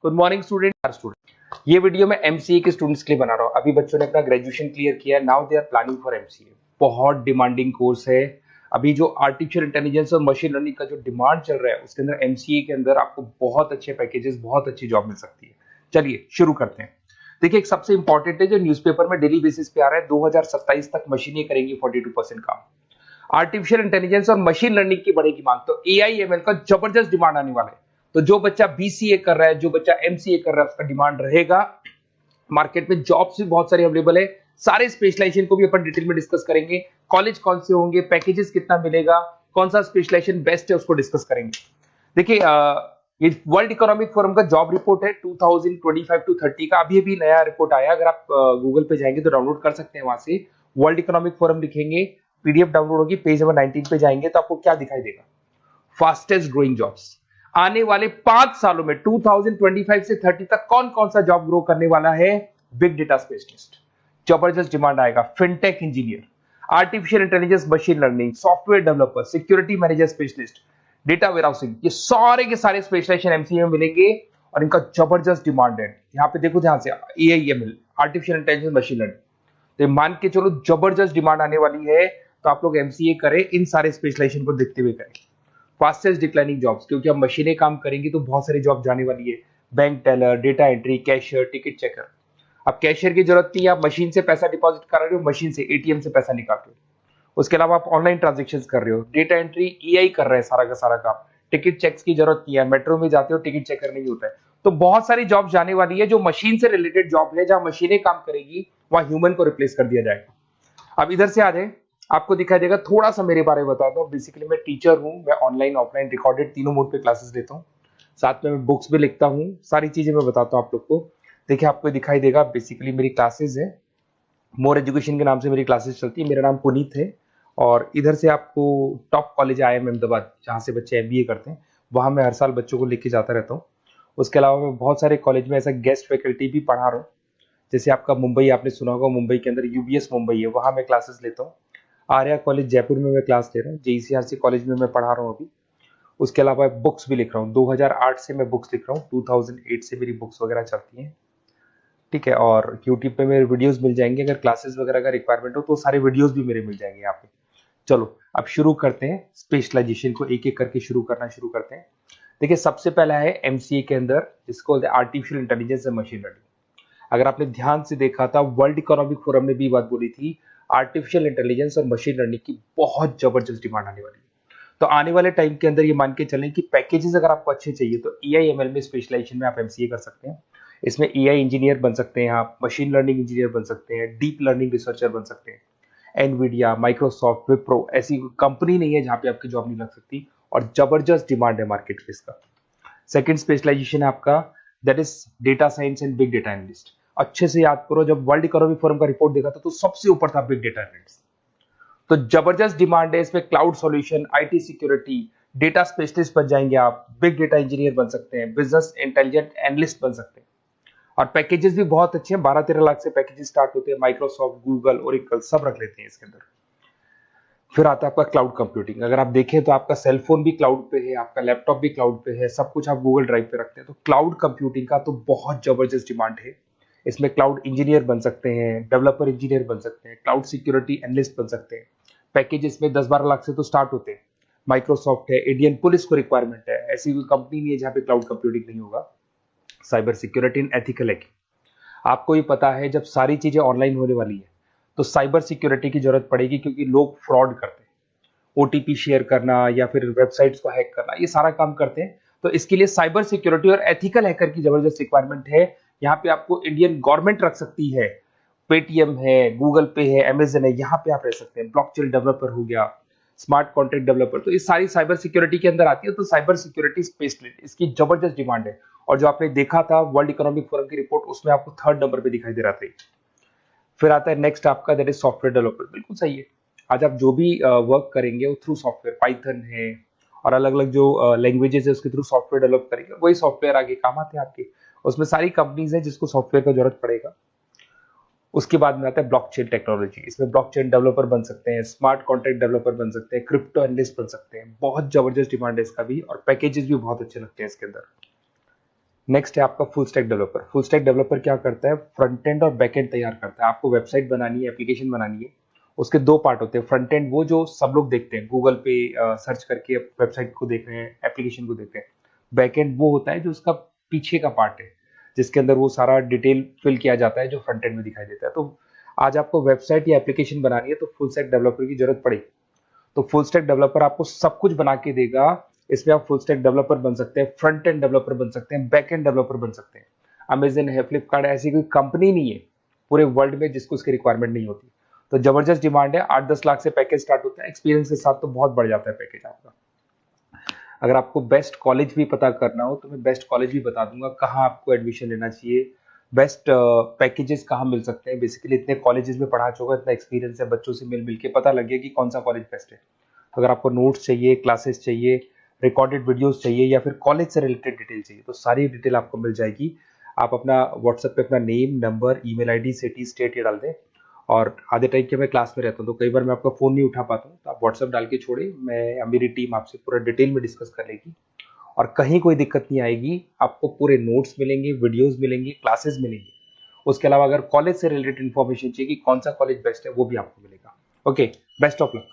Good morning student. ये video मैं MCA के स्टूडेंट्स के लिए बना रहा हूँ। अभी बच्चों ने अपना ग्रेजुएशन क्लियर किया, now they are planning for MCA. बहुत डिमांडिंग कोर्स है। अभी जो आर्टिफिशियल इंटेलिजेंस और मशीन लर्निंग का जो डिमांड चल रहा है उसके अंदर एमसीए के अंदर आपको बहुत अच्छे पैकेजेस, बहुत अच्छी जॉब मिल सकती है। चलिए शुरू करते हैं। देखिए, एक सबसे इंपॉर्टेंट है जो न्यूज़पेपर में डेली बेसिस पे आ रहा है, 2027 तक मशीनें करेंगी 42% काम। आर्टिफिशियल इंटेलिजेंस और मशीन लर्निंग की बढ़ेगी मांग, तो एआई एमएल का जबरदस्त डिमांड आने वाला है। तो जो बच्चा बीसीए कर रहा है, जो बच्चा एमसीए कर रहा है, उसका डिमांड रहेगा। मार्केट में जॉब्स भी बहुत सारी अवेलेबल है। सारे स्पेशलाइजेशन को भी अपन डिटेल में डिस्कस करेंगे। कॉलेज कौन से होंगे, पैकेजेस कितना मिलेगा, कौन सा स्पेशलाइजेशन बेस्ट है, उसको डिस्कस करेंगे। देखिए, ये वर्ल्ड इकोनॉमिक फोरम का जॉब रिपोर्ट है 2025 टू 30 का। अभी अभी नया रिपोर्ट आया, अगर आप गूगल पे जाएंगे तो डाउनलोड कर सकते हैं। वहां से वर्ल्ड इकोनॉमिक फोरम लिखेंगे, पीडीएफ डाउनलोड होगी, पेज नंबर 19 पे जाएंगे तो आपको क्या दिखाई देगा, फास्टेस्ट ग्रोइंग जॉब्स। आने वाले 5 सालों में 2025 से 30 तक कौन कौन सा जॉब ग्रो करने वाला है। बिग डेटा स्पेशलिस्ट, जबरदस्त डिमांड आएगा। Fintech engineer, artificial intelligence machine learning, software developer, security manager specialist, data warehousing, ये सारे के सारे स्पेशलाइजेशन एमसीए में मिलेंगे और इनका जबरदस्त डिमांड है। यहाँ पे देखो, ध्यान से, AI ML, artificial intelligence machine learning, तो मान के चलो जबरदस्त डिमांड आने वाली है। तो आप लोग एमसीए करें, इन सारे स्पेशलाइजेशन को देखते हुए करें। फास्टेस्ट डिक्लाइनिंग जॉब्स, क्योंकि अब मशीनें काम करेंगी तो बहुत सारी जॉब जाने वाली है। Bank teller, data entry, cashier, ticket checker. अब कैशियर की जरूरत नहीं है, आप मशीन से पैसा डिपॉजिट कर रहे हो, मशीन से एटीएम से पैसा निकाल रहे हो। उसके अलावा आप ऑनलाइन ट्रांजेक्शन कर रहे हो। डेटा एंट्री एआई कर रहा है सारा का सारा काम। टिकट चेक्स की जरूरत नहीं है, मेट्रो में जाते हो टिकट चेकर नहीं होता है। तो बहुत सारी जॉब जाने वाली है जो मशीन से रिलेटेड जॉब है, जहां मशीनें काम करेगी वहां ह्यूमन को रिप्लेस कर दिया जाएगा। अब इधर से आ जाए, आपको दिखाई देगा। थोड़ा सा मेरे बारे में बताता हूँ। बेसिकली मैं टीचर हूँ, मैं ऑनलाइन ऑफलाइन रिकॉर्डेड तीनों मोड पे क्लासेस लेता हूँ। साथ में मैं बुक्स भी लिखता हूँ। सारी चीजें मैं बताता हूँ आप लोग को। देखिए, आपको दिखाई देगा, बेसिकली मेरी क्लासेस है, मोर एजुकेशन के नाम से मेरी क्लासेस चलती है। मेरा नाम पुनीत है और इधर से आपको टॉप कॉलेज IIM अहमदाबाद, जहाँ से बच्चे MBA करते हैं, वहाँ मैं हर साल बच्चों को लेके जाता रहता हूँ। उसके अलावा मैं बहुत सारे कॉलेज में ऐसा गेस्ट फैकल्टी भी पढ़ा रहा हूँ। जैसे आपका मुंबई, आपने सुना होगा, मुंबई के अंदर UBS मुंबई है, वहाँ मैं क्लासेस लेता हूँ। आर्या कॉलेज जयपुर में मैं क्लास ले रहा हूँ। JECRC कॉलेज में मैं पढ़ा रहा हूँ अभी। उसके अलावा बुक्स भी लिख रहा हूँ। 2008 से मैं बुक्स लिख रहा हूँ, 2008 से मेरी बुक्स वगैरह चलती हैं। ठीक है, और यूट्यूब पे मेरे वीडियोस मिल जाएंगे। अगर क्लासेस वगैरह का रिक्वायरमेंट हो तो सारे वीडियोस भी मेरे मिल जाएंगे यहाँ पे। चलो अब शुरू करते हैं, स्पेशलाइजेशन को एक एक करके शुरू करते हैं। देखिए, सबसे पहला है एमसीए के अंदर, जिसको बोलते हैं artificial intelligence and machine learning. अगर आपने ध्यान से देखा था, वर्ल्ड इकोनॉमिक फोरम ने भी बात बोली थी, आर्टिफिशियल इंटेलिजेंस और मशीन लर्निंग की बहुत जबरदस्त डिमांड आने वाली है। तो आने वाले टाइम के अंदर ये मान के चलें कि पैकेजेस अगर आपको अच्छे चाहिए तो एआई में स्पेशलाइजेशन में आप एमसीए कर सकते हैं। इसमें एआई इंजीनियर बन सकते हैं आप, मशीन लर्निंग इंजीनियर बन सकते हैं, डीप लर्निंग रिसर्चर बन सकते हैं। एनवीडिया, माइक्रोसॉफ्ट, विप्रो, ऐसी कंपनी नहीं है जहां पे आपकी जॉब नहीं लग सकती, और जबरदस्त डिमांड है मार्केट में इसका। सेकंड स्पेशलाइजेशन है आपका, that is data science and big data analyst. अच्छे से याद करो, जब वर्ल्ड इकोनॉमिक फोरम का रिपोर्ट देखा था तो सबसे ऊपर था बिग डेटा एनालिस्ट। तो जबरदस्त डिमांड है इसमें। Cloud solution, IT security, data specialist बन जाएंगे आप, बिग डेटा इंजीनियर बन सकते हैं, बिजनेस इंटेलिजेंट एनालिस्ट बन सकते हैं। और पैकेजेस भी बहुत अच्छे हैं, 12-13 लाख से पैकेजेस स्टार्ट होते हैं। माइक्रोसॉफ्ट, गूगल, ओरेकल सब रख लेते हैं इसके अंदर। फिर आता है आपका क्लाउड कंप्यूटिंग। अगर आप देखें तो आपका सेलफोन भी क्लाउड पे है, आपका लैपटॉप भी क्लाउड पे है, सब कुछ आप गूगल ड्राइव पे रखते हैं। तो क्लाउड कंप्यूटिंग का तो बहुत जबरदस्त डिमांड है। इसमें क्लाउड इंजीनियर बन सकते हैं, डेवलपर इंजीनियर बन सकते हैं, क्लाउड सिक्योरिटी एनालिस्ट बन सकते हैं। पैकेज इसमें 10-12 लाख से तो स्टार्ट होते हैं। माइक्रोसॉफ्ट है, इंडियन पुलिस को रिक्वायरमेंट है, ऐसी कोई कंपनी नहीं है जहां पे क्लाउड कंप्यूटिंग नहीं होगा। Cyber security and ethical hacking, आपको ही पता है जब सारी चीजें ऑनलाइन होने वाली है तो साइबर सिक्योरिटी की जरूरत पड़ेगी, क्योंकि लोग फ्रॉड करते हैं। ओटीपी शेयर करना या फिर वेबसाइट्स को हैक करना, ये सारा काम करते हैं। तो इसके लिए साइबर सिक्योरिटी और एथिकल हैकर की जबरदस्त रिक्वायरमेंट है। यहाँ पे आपको इंडियन गवर्नमेंट रख सकती है, पेटीएम है, गूगल पे है, अमेजन है, यहाँ पे आप रह सकते हैं। ब्लॉकचेन डेवलपर हो गया, स्मार्ट कॉन्ट्रैक्ट डेवलपर, तो ये सारी साइबर सिक्योरिटी के अंदर आती है। तो साइबर सिक्योरिटी स्पेशलिस्ट, इसकी जबरदस्त डिमांड है। और जो आपने देखा था वर्ल्ड इकोनॉमिक फोरम की रिपोर्ट, उसमें आपको 3rd नंबर पे दिखाई दे रहा था। फिर आता है नेक्स्ट आपका, दैट इज सॉफ्टवेयर डेवलपर। बिल्कुल सही है। आज आप जो भी वर्क करेंगे वो थ्रू सॉफ्टवेयर, पाइथन है और अलग अलग जो लैंग्वेजेस है उसके थ्रू सॉफ्टवेयर डेवलप करेंगे, वही सॉफ्टवेयर आगे काम आते हैं आपके। उसमें सारी कंपनीज है जिसको सॉफ्टवेयर का जरूरत पड़ेगा। उसके बाद में आता है ब्लॉकचेन टेक्नोलॉजी। इसमें ब्लॉकचेन डेवलपर बन सकते हैं, स्मार्ट कॉन्ट्रैक्ट डेवलपर बन सकते हैं, क्रिप्टो एनालिस्ट बन सकते हैं। बहुत जबरदस्त डिमांड है इसका भी, और पैकेजेस भी बहुत अच्छे लगते हैं इसके अंदर। नेक्स्ट है आपका full stack developer. Full stack developer क्या करता है, फ्रंट एंड और बैक एंड तैयार करता है। आपको वेबसाइट बनानी है, एप्लीकेशन बनानी है, उसके दो पार्ट होते हैं। फ्रंट एंड वो जो सब लोग देखते हैं, गूगल पे सर्च करके वेबसाइट को देख रहे हैं, एप्लीकेशन को देख रहे हैं। बैक एंड वो होता है जो उसका पीछे का पार्ट है, जिसके अंदर वो सारा डिटेल फिल किया जाता है जो फ्रंट एंड में दिखाई देता है। तो आज आपको वेबसाइट या एप्लीकेशन बनानी है तो फुल स्टैक डेवलपर की जरूरत पड़ेगी। तो फुल स्टैक डेवलपर आपको सब कुछ बना के देगा। इसमें आप फुल स्टैक डेवलपर बन सकते हैं, फ्रंट एंड डेवलपर बन सकते हैं, बैक एंड डेवलपर बन सकते हैं। अमेजन है, फ्लिपकार्ट, ऐसी कोई कंपनी नहीं है पूरे वर्ल्ड में जिसको उसकी रिक्वायरमेंट नहीं होती। तो जबरदस्त डिमांड है, 8-10 लाख से पैकेज स्टार्ट होता है, एक्सपीरियंस के साथ तो बहुत बढ़ जाता है पैकेज आपका। अगर आपको बेस्ट कॉलेज भी पता करना हो तो मैं बेस्ट कॉलेज भी बता दूंगा, कहाँ आपको एडमिशन लेना चाहिए, बेस्ट पैकेजेस कहाँ मिल सकते हैं। बेसिकली इतने कॉलेजेस में पढ़ा चुका, इतना एक्सपीरियंस है, बच्चों से मिल मिल के पता लग गया कि कौन सा कॉलेज बेस्ट है। अगर आपको नोट्स चाहिए, क्लासेस चाहिए, रिकॉर्डेड वीडियोस चाहिए, या फिर कॉलेज से रिलेटेड डिटेल चाहिए, तो सारी डिटेल आपको मिल जाएगी। आप अपना व्हाट्सएप पे अपना name, number, email ID, city, state ये डाल दें। और आधे टाइम के मैं क्लास में रहता हूँ तो कई बार मैं आपका फ़ोन नहीं उठा पाता हूँ, तो आप व्हाट्सएप डाल के छोड़े, मैं या मेरी टीम आपसे पूरा डिटेल में डिस्कस कर लेगी। और कहीं कोई दिक्कत नहीं आएगी। आपको पूरे नोट्स मिलेंगे, वीडियोस मिलेंगे, क्लासेस मिलेंगे। उसके अलावा अगर कॉलेज से रिलेटेड इन्फॉर्मेशन चाहिए कि कौन सा कॉलेज बेस्ट है, वो भी आपको मिलेगा। Okay, best of luck.